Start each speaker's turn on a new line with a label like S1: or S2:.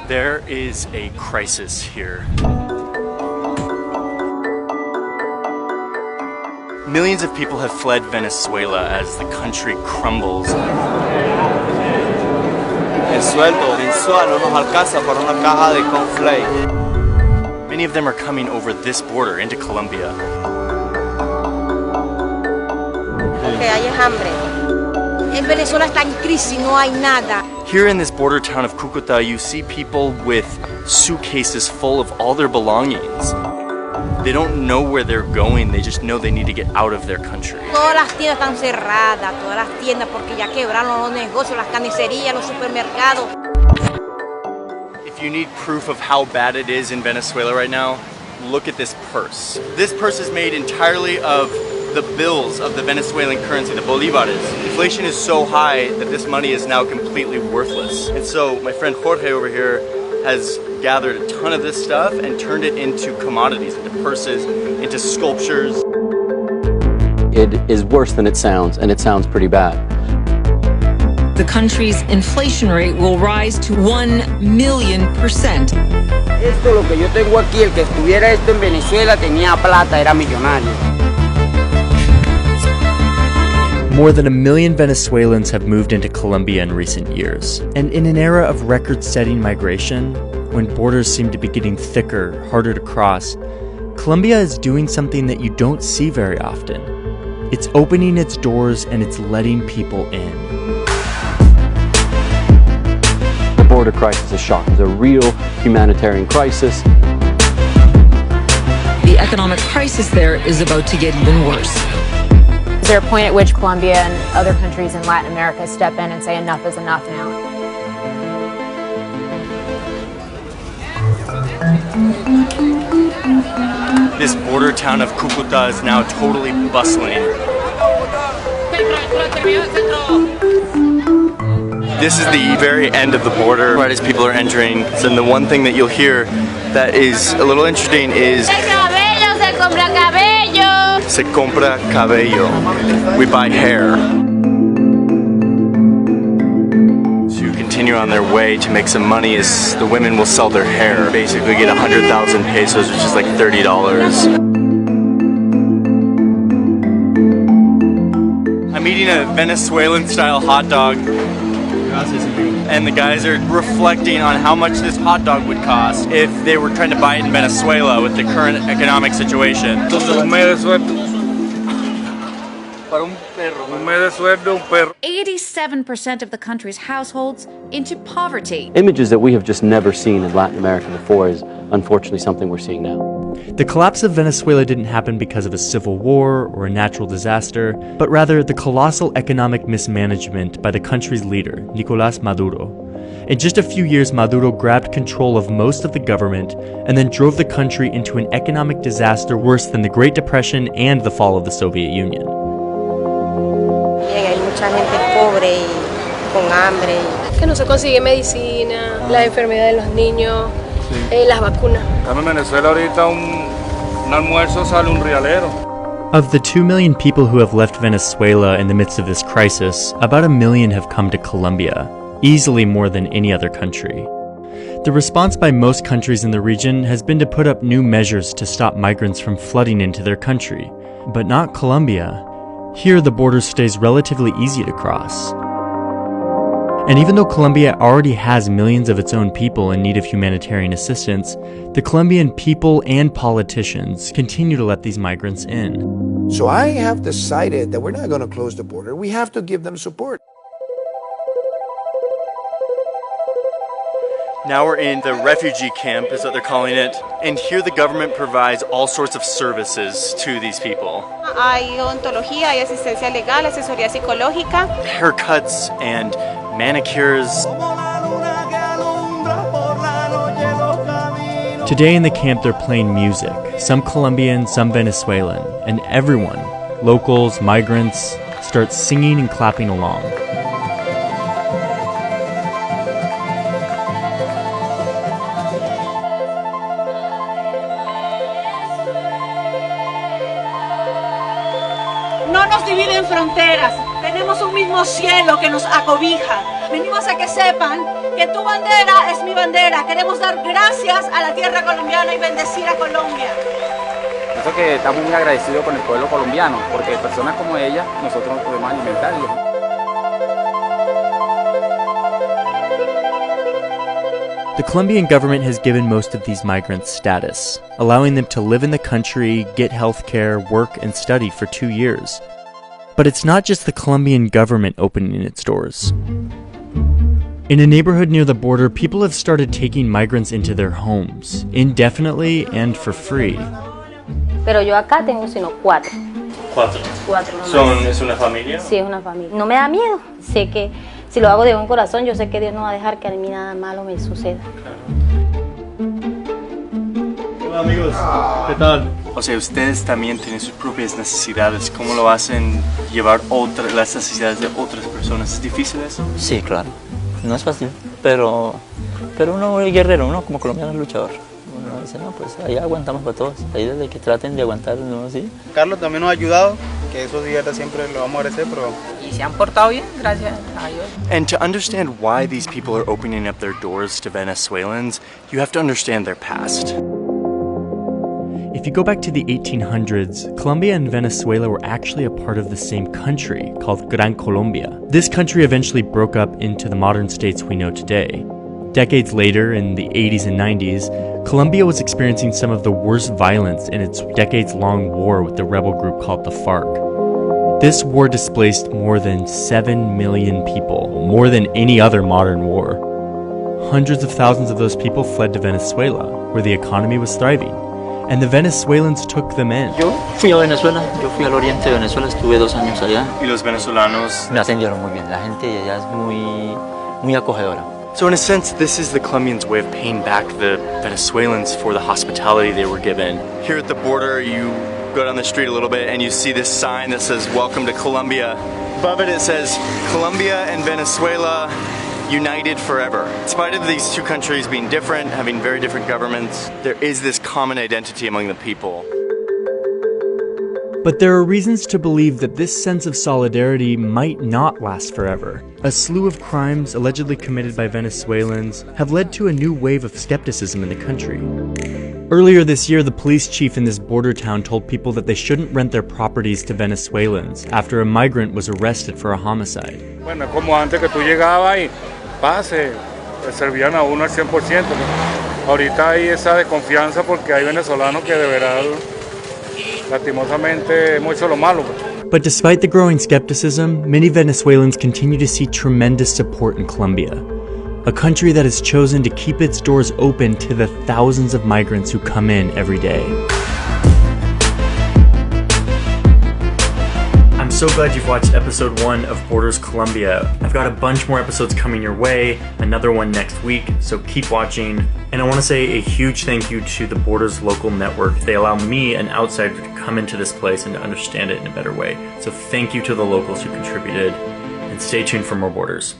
S1: There is a crisis here. Millions of people have fled Venezuela as the country crumbles.
S2: El sueldo mensual no nos alcanza para una caja de cornflakes.
S1: Many of them are coming over this border into Colombia.
S3: Que hay hambre. En Venezuela está en crisis, no hay nada.
S1: Here in this border town of Cúcuta, you see people with suitcases full of all their belongings. They don't know where they're going, they just know they need to get out of their country.
S3: Todas las tiendas están cerradas, todas las tiendas porque ya quebraron los negocios, las carnicerías, los supermercados.
S1: If you need proof of how bad it is in Venezuela right now, look at this purse. This purse is made entirely of the bills of the Venezuelan currency, the bolívares. Inflation is so high that this money is now completely worthless. And so my friend Jorge over here has gathered a ton of this stuff and turned it into commodities, into purses, into sculptures.
S4: It is worse than it sounds, and it sounds pretty bad.
S5: The country's inflation rate will rise to 1,000,000%.
S6: Esto lo que yo tengo aquí, el que estuviera esto en Venezuela tenía plata, era millonario.
S1: More than 1 million Venezuelans have moved into Colombia in recent years. And in an era of record-setting migration, when borders seem to be getting thicker, harder to cross, Colombia is doing something that you don't see very often. It's opening its doors and it's letting people in.
S4: The border crisis is shocking. It's a real humanitarian crisis.
S5: The economic crisis there is about to get even worse.
S7: Is there a point at which Colombia and other countries in Latin America step in and say enough is enough now?
S1: This border town of Cúcuta is now totally bustling. This is the very end of the border, right as people are entering. So then the one thing that you'll hear that is a little interesting is se compra cabello. We buy hair. So you continue on their way to make some money as the women will sell their hair. Basically get 100,000 pesos, which is like $30. I'm eating a Venezuelan style hot dog. And the guys are reflecting on how much this hot dog would cost if they were trying to buy it in Venezuela with the current economic situation.
S8: 87% of the country's households into poverty.
S4: Images that we have just never seen in Latin America before is unfortunately something we're seeing now.
S1: The collapse of Venezuela didn't happen because of a civil war or a natural disaster, but rather the colossal economic mismanagement by the country's leader, Nicolás Maduro. In just a few years, Maduro grabbed control of most of the government and then drove the country into an economic disaster worse than the Great Depression and the fall of the Soviet Union.
S3: Hay mucha gente pobre y con hambre.
S9: Que no se consigue medicina, la enfermedad de los niños, las vacunas.
S2: En Venezuela ahorita un almuerzo sale un realero.
S1: Of the 2 million people who have left Venezuela in the midst of this crisis, about 1 million have come to Colombia, easily more than any other country. The response by most countries in the region has been to put up new measures to stop migrants from flooding into their country, but not Colombia. Here, the border stays relatively easy to cross. And even though Colombia already has millions of its own people in need of humanitarian assistance, the Colombian people and politicians continue to let these migrants in.
S10: So I have decided that we're not going to close the border. We have to give them support.
S1: Now we're in the refugee camp, is what they're calling it, and here the government provides all sorts of services to these people.
S3: Hay odontología, hay asistencia legal, asesoría psicológica.
S1: Haircuts and manicures. Today in the camp they're playing music, some Colombian, some Venezuelan, and everyone, locals, migrants, starts singing and clapping along.
S11: No nos dividen fronteras, tenemos un mismo cielo que nos acobija.
S3: venimos a que sepan que tu bandera es mi bandera. Queremos dar gracias a la tierra colombiana y bendecir a Colombia.
S6: Eso que estamos muy agradecidos con el pueblo colombiano, porque personas como ella nosotros nos podemos alimentar.
S1: The Colombian government has given most of these migrants status, allowing them to live in the country, get health care, work, and study for 2 years. But it's not just the Colombian government opening its doors. In a neighborhood near the border, people have started taking migrants into their homes, indefinitely and for free.
S11: Pero yo acá tengo sino 4.
S1: ¿Cuatro?
S11: 4 nomás.
S1: ¿Es una familia?
S11: Sí, es una familia. No me da miedo. Sé que si lo hago de buen corazón, yo sé que Dios no va a dejar que a mí nada malo me suceda.
S1: Hola amigos, ¿qué tal? O sea, ustedes también tienen sus propias necesidades. ¿Cómo lo hacen llevar las necesidades de otras personas? ¿Es difícil eso?
S12: Sí, claro. No es fácil, pero uno es guerrero, uno como colombiano es luchador. Uno dice, no, pues ahí aguantamos para todos. Ahí desde que traten de aguantar, ¿no? ¿Sí?
S13: Carlos también nos ha ayudado, que eso sí, siempre lo vamos a agradecer, pero...
S6: Y se han portado bien, gracias a Dios.
S1: And to understand why these people are opening up their doors to Venezuelans, you have to understand their past. If you go back to the 1800s, Colombia and Venezuela were actually a part of the same country called Gran Colombia. This country eventually broke up into the modern states we know today. Decades later, in the 80s and 90s, Colombia was experiencing some of the worst violence in its decades-long war with the rebel group called the FARC. This war displaced more than 7 million people, more than any other modern war. Hundreds of thousands of those people fled to Venezuela, where the economy was thriving, and the Venezuelans took them in.
S12: Yo fui a Venezuela, yo fui al oriente de Venezuela, estuve 2 años allá.
S1: ¿Y los venezolanos?
S12: Me atendieron muy bien, la gente allá es muy acogedora.
S1: So in a sense, this is the Colombians' way of paying back the Venezuelans for the hospitality they were given. Here at the border, you go down the street a little bit and you see this sign that says, "Welcome to Colombia." Above it, it says, "Colombia and Venezuela united forever." In spite of these two countries being different, having very different governments, there is this common identity among the people. But there are reasons to believe that this sense of solidarity might not last forever. A slew of crimes allegedly committed by Venezuelans have led to a new wave of skepticism in the country. Earlier this year, the police chief in this border town told people that they shouldn't rent their properties to Venezuelans after a migrant was arrested for a homicide.
S14: Bueno, como antes que tú llegabas y pase, servían a uno al 100%. Ahorita hay esa desconfianza porque hay venezolanos que de verdad, lastimosamente, hemos hecho lo malo.
S1: But despite the growing skepticism, many Venezuelans continue to see tremendous support in Colombia, a country that has chosen to keep its doors open to the thousands of migrants who come in every day. I'm so glad you've watched episode 1 of Borders Colombia. I've got a bunch more episodes coming your way, another one next week, so keep watching. And I want to say a huge thank you to the Borders local network. They allow me, an outsider, to come into this place and to understand it in a better way. So thank you to the locals who contributed, and stay tuned for more Borders.